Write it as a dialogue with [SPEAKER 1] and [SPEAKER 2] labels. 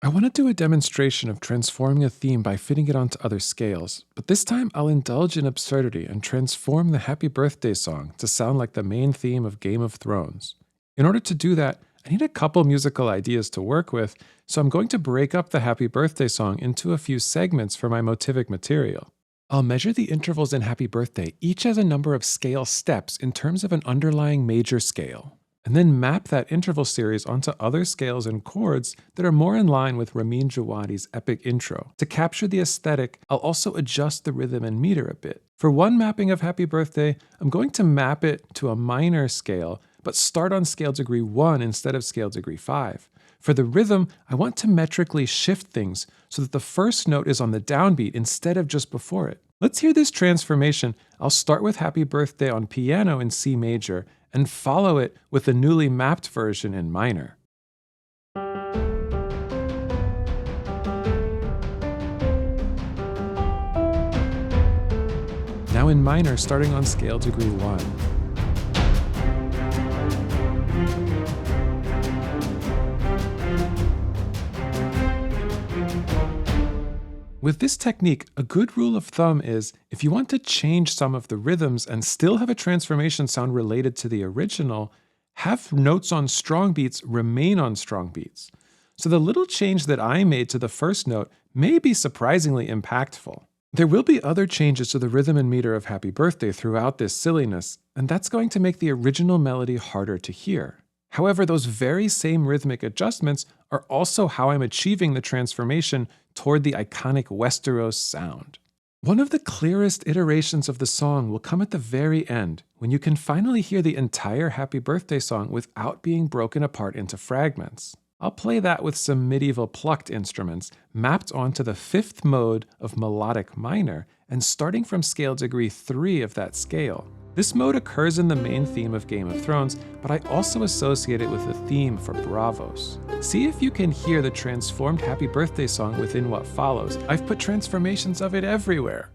[SPEAKER 1] I want to do a demonstration of transforming a theme by fitting it onto other scales, but this time I'll indulge in absurdity and transform the Happy Birthday song to sound like the main theme of Game of Thrones. In order to do that, I need a couple musical ideas to work with, so I'm going to break up the Happy Birthday song into a few segments for my motivic material. I'll measure the intervals in Happy Birthday each as a number of scale steps in terms of an underlying major scale, and then map that interval series onto other scales and chords that are more in line with Ramin Djawadi's epic intro. To capture the aesthetic, I'll also adjust the rhythm and meter a bit. For one mapping of Happy Birthday, I'm going to map it to a minor scale, but start on scale degree 1 instead of scale degree 5. For the rhythm, I want to metrically shift things so that the first note is on the downbeat instead of just before it. Let's hear this transformation. I'll start with Happy Birthday on piano in C major and follow it with the newly mapped version in minor. Now in minor, starting on scale degree 1. With this technique, a good rule of thumb is if you want to change some of the rhythms and still have a transformation sound related to the original, have notes on strong beats remain on strong beats. So the little change that I made to the first note may be surprisingly impactful. There will be other changes to the rhythm and meter of Happy Birthday throughout this silliness, and that's going to make the original melody harder to hear. However, those very same rhythmic adjustments are also how I'm achieving the transformation toward the iconic Westeros sound. One of the clearest iterations of the song will come at the very end, when you can finally hear the entire Happy Birthday song without being broken apart into fragments. I'll play that with some medieval plucked instruments, mapped onto the 5th mode of melodic minor, and starting from scale degree 3 of that scale. This mode occurs in the main theme of Game of Thrones, but I also associate it with the theme for Bravos. See if you can hear the transformed Happy Birthday song within what follows. I've put transformations of it everywhere.